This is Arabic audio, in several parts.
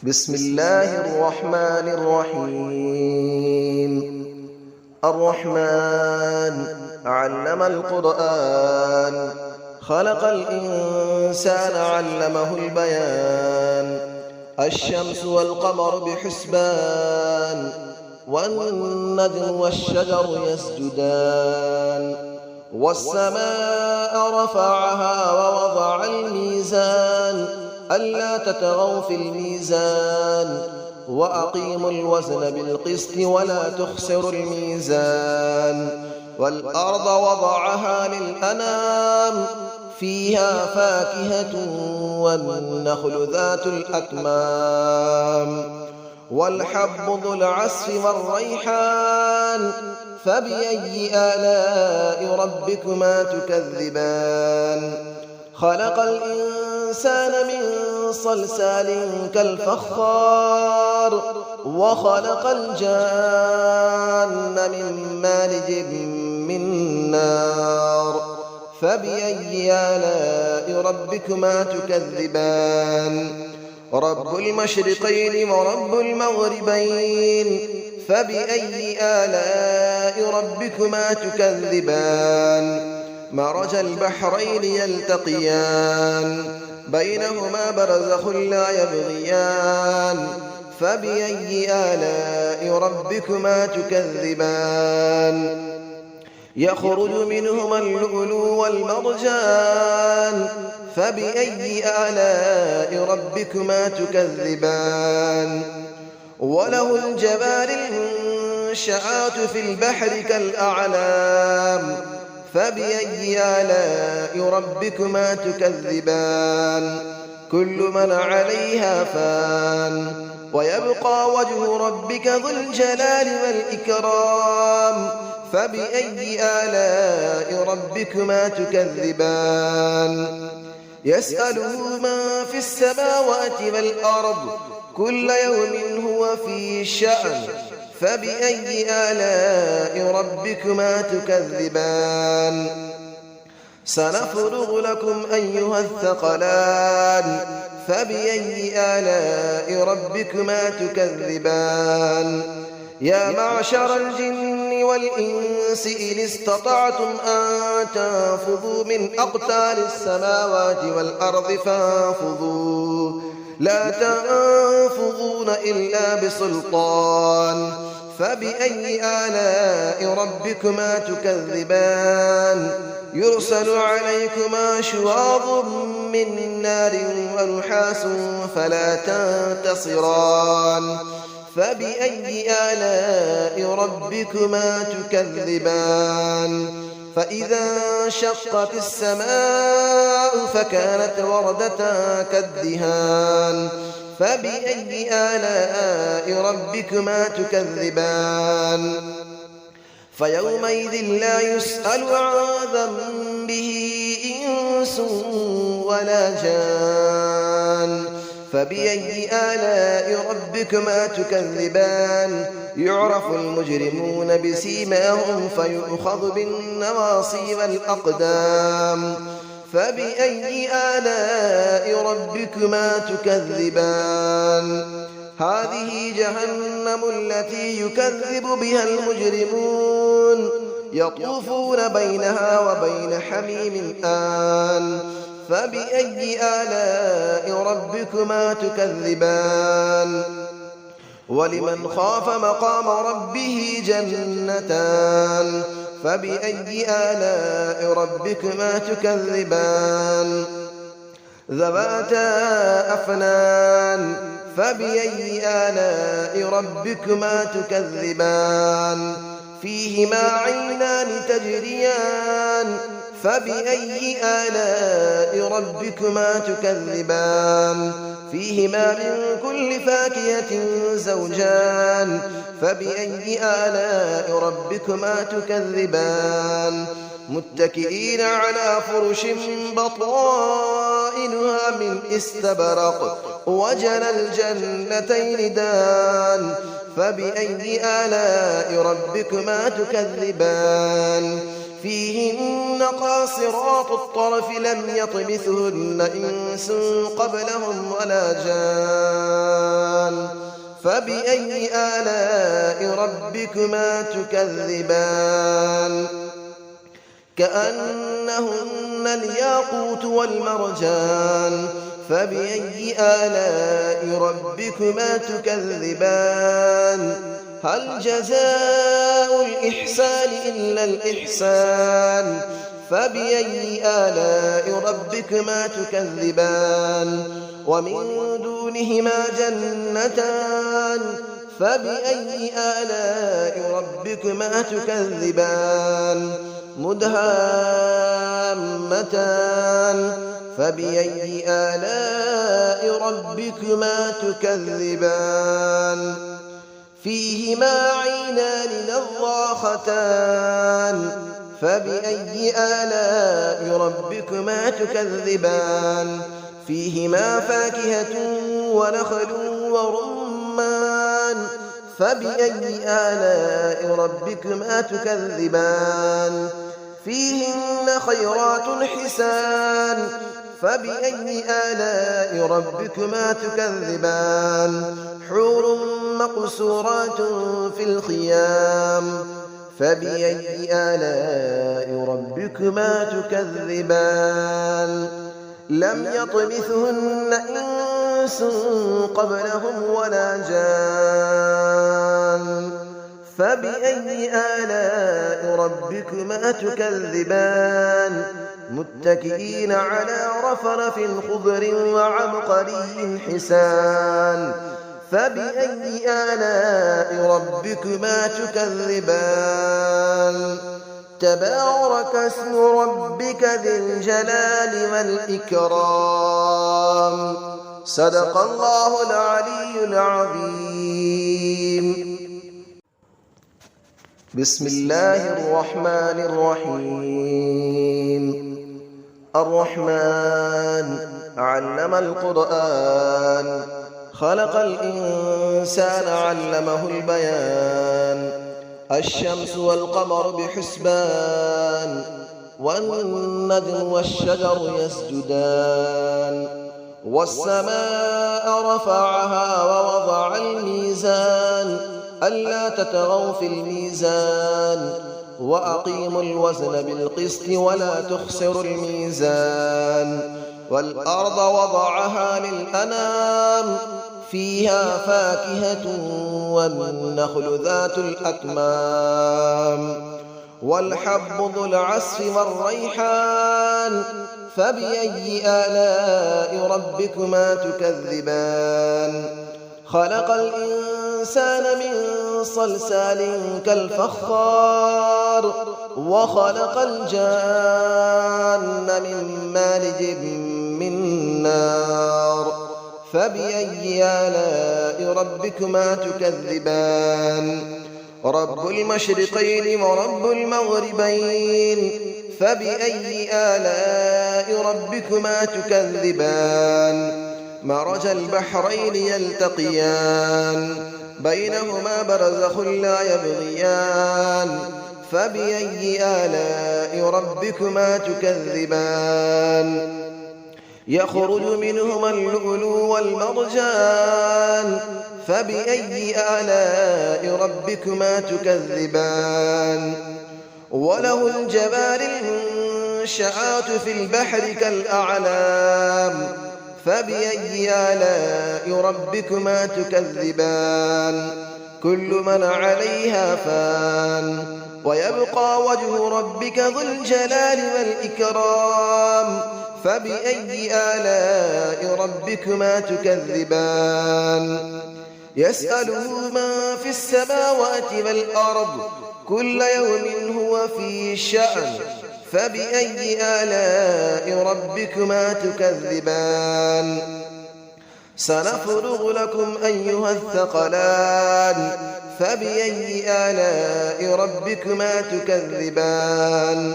بسم الله الرحمن الرحيم. الرحمن علم القرآن، خلق الإنسان علمه البيان. الشمس والقمر بحسبان، والنجم والشجر يسجدان. والسماء رفعها ووضع الميزان، ألا تطغوا في الميزان، وأقيموا الوزن بالقسط ولا تخسروا الميزان. والأرض وضعها للأنام، فيها فاكهة والنخل ذات الأكمام. والحب ذو العصف والريحان، فبأي آلاء ربكما تكذبان. خلق الإنسان من صلصال كالفخار، وخلق الجان من مارج من نار. فبأي آلاء ربكما تكذبان. رب المشرقين ورب المغربين، فبأي آلاء ربكما تكذبان. مرج البحرين يلتقيان، بينهما برزخ لا يبغيان. فبأي آلاء ربكما تكذبان. يخرج منهما اللؤلؤ والمرجان، فبأي آلاء ربكما تكذبان. وله الجوار المنشآت في البحر كالأعلام، فبأي آلاء ربكما تكذبان. كل من عليها فان، ويبقى وجه ربك ذو الجلال والإكرام. فبأي آلاء ربكما تكذبان. يسأله من في السماوات والأرض، كل يوم هو في شأن. فبأي آلاء ربكما تكذبان. سنفرغ لكم أيها الثقلان، فبأي آلاء ربكما تكذبان. يا معشر الجن والإنس إن استطعتم أن تنفذوا من أقطار السماوات والأرض فانفذوا، لا تنفذون إلا بسلطان. فبأي آلاء ربكما تكذبان. يرسل عليكما شواظ من نار ونحاس فلا تنتصران. فبأي آلاء ربكما تكذبان. فإذا انشقت السماء فكانت وردة كالدهان. فبأي آلاء ربكما تكذبان. فيومئذ لا يسأل عن ذنبه إنس ولا جان. فبأي آلاء ربكما تكذبان. يعرف المجرمون بسيماهم فيؤخذ بالنواصي والأقدام. فبأي آلاء ربكما تكذبان. هذه جهنم التي يكذب بها المجرمون، يطوفون بينها وبين حميم آن. فبأي آلاء ربكما تكذبان. ولمن خاف مقام ربه جنتان. فبأي آلاء ربكما تكذبان. ذواتا أفنان. فبأي آلاء ربكما تكذبان. فيهما عينان تجريان. فبأي آلاء ربكما تكذبان. فيهما من كل فاكهة زوجان. فبأي آلاء ربكما تكذبان. متكئين على فرش بطائنها من استبرق، وجنى الجنتين دان. فبأي آلاء ربكما تكذبان. فيهن قاصرات الطرف لم يطمثهن إنس قبلهم ولا جان. فبأي آلاء ربكما تكذبان كأنهن الياقوت والمرجان فبأي آلاء ربكما تكذبان هل جزاء الإحسان إلا الإحسان فبأي آلاء ربكما تكذبان ومن دونهما جنتان فبأي آلاء ربكما تكذبان مدهامتان فبأي آلاء ربكما تكذبان فيهما عينان نضاختان فبأي آلاء ربكما تكذبان فيهما فاكهة ونخل ورمان فبأي آلاء ربكما تكذبان فيهن خيرات حسان فبأي آلاء ربكما تكذبان حور مقصورات في الخيام فبأي آلاء ربكما تكذبان لم يطمثهن إنس قبلهم ولا جان فبأي آلاء ربكما تكذبان متكئين على رفرف خضر وعبقري حسان فبأي آلاء ربكما تكذبان تبارك اسم ربك ذي الجلال والإكرام صدق الله العلي العظيم بسم الله الرحمن الرحيم الرحمن علم القرآن خلق الإنسان علمه البيان الشمس والقمر بحسبان والنجم والشجر يسجدان والسماء رفعها ووضع الميزان ألا تطغوا في الميزان وأقيموا الوزن بالقسط ولا تخسروا الميزان والأرض وضعها للأنام فيها فاكهة والنخل ذات الأكمام والحب ذو العصف والريحان فبأي آلاء ربكما تكذبان خلق الإنسان من صلصال كالفخار وخلق الجان من مارج من نار فبأي آلاء ربكما تكذبان رب المشرقين ورب المغربين فبأي آلاء ربكما تكذبان مرج البحرين يلتقيان بينهما برزخ لا يبغيان فبأي آلاء ربكما تكذبان يخرج منهما اللؤلؤ والمرجان فبأي آلاء ربكما تكذبان وله الجبال المنشآت في البحر كالأعلام فبأي آلاء ربكما تكذبان كل من عليها فان ويبقى وجه ربك ذو الجلال والإكرام فبأي آلاء ربكما تكذبان يسأله من في السماوات والأرض كل يوم هو في شأن فبأي آلاء ربكما تكذبان سنفرغ لكم أيها الثقلان فبأي آلاء ربكما تكذبان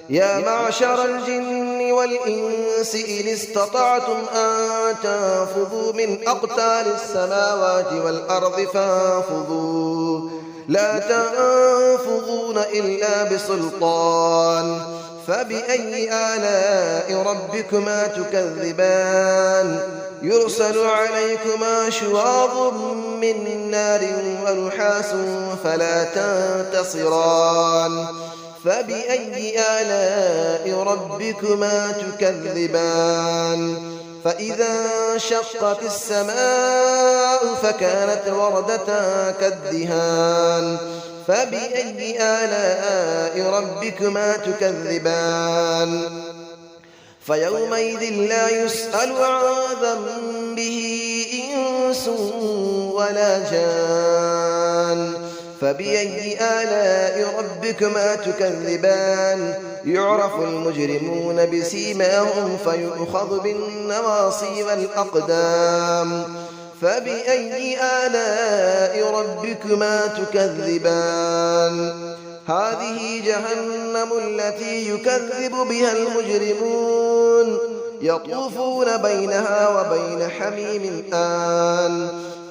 يا معشر الجن والإنس إن استطعتم أن تنفذوا من أقطار السماوات والأرض فانفذوا لا تنفذون إلا بسلطان فبأي آلاء ربكما تكذبان يرسل عليكما شواظ من نار ونحاس فلا تنتصران فبأي آلاء ربكما تكذبان فإذا انشقت السماء فكانت وردة كالدهان فبأي آلاء ربكما تكذبان فيومئذ لا يسأل عن ذنبه إنس ولا جان فبأي آلاء ربكما تكذبان يعرف المجرمون بسيماهم فيؤخذ بالنواصي والأقدام فبأي آلاء ربكما تكذبان هذه جهنم التي يكذب بها المجرمون يطوفون بينها وبين حميم آن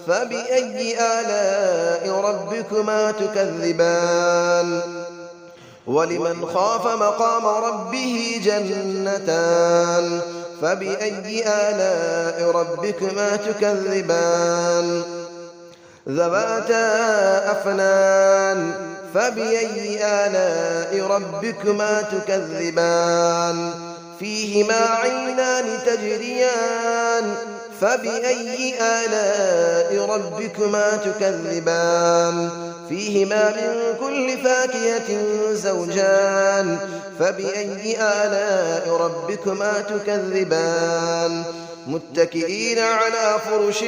فبأي آلاء ربكما تكذبان ولمن خاف مقام ربه جنتان فبأي آلاء ربكما تكذبان ذواتا أفنان فبأي آلاء ربكما تكذبان فيهما عينان تجريان فبأي آلاء ربكما تكذبان فيهما من كل فاكهة زوجان فبأي آلاء ربكما تكذبان متكئين على فرش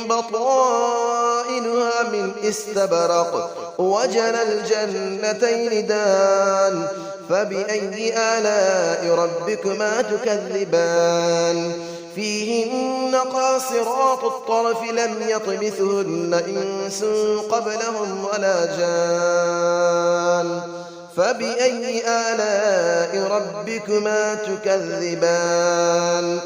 بطائنها من استبرق وجنى الجنتين دان فبأي آلاء ربكما تكذبان فيهن قاصرات الطرف لم يطمثهن إنس قبلهم ولا جان فبأي آلاء ربكما تكذبان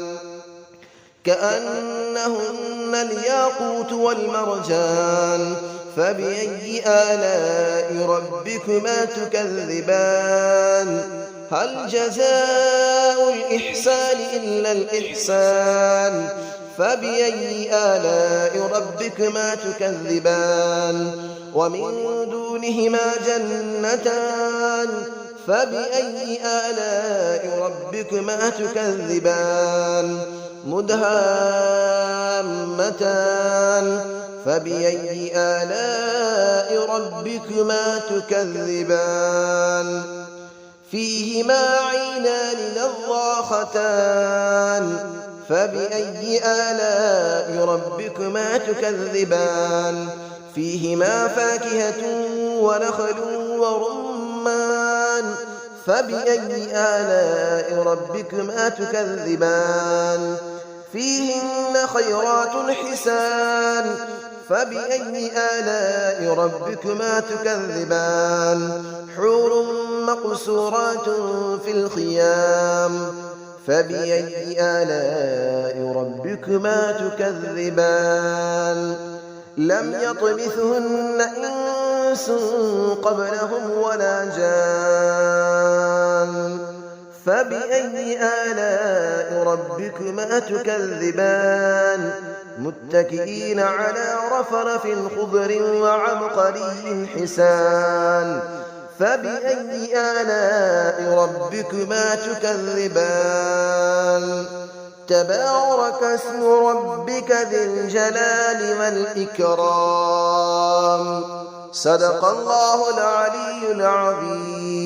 كأنهن الياقوت والمرجان فبأي آلاء ربكما تكذبان هل جزاء الإحسان إلا الإحسان فبأي آلاء ربكما تكذبان ومن دونهما جنتان فبأي آلاء ربكما تكذبان مدهامتان فبأي آلاء ربكما تكذبان فيهما عينان نضاختان فبأي آلاء ربكما تكذبان فيهما فاكهة ونخل ورمان فبأي آلاء ربكما تكذبان فيهن خيرات حسان فبأي آلاء ربكما تكذبان حور مقصورات في الخيام فبأي آلاء ربكما تكذبان لم يطمثهن إنس قبلهم ولا جان فبأي آلاء ربكما تكذبان متكئين على رفرف خضر وعبقري حسان فبأي آلاء ربكما تكذبان تبارك اسم ربك ذي الجلال والإكرام صدق الله العلي العظيم.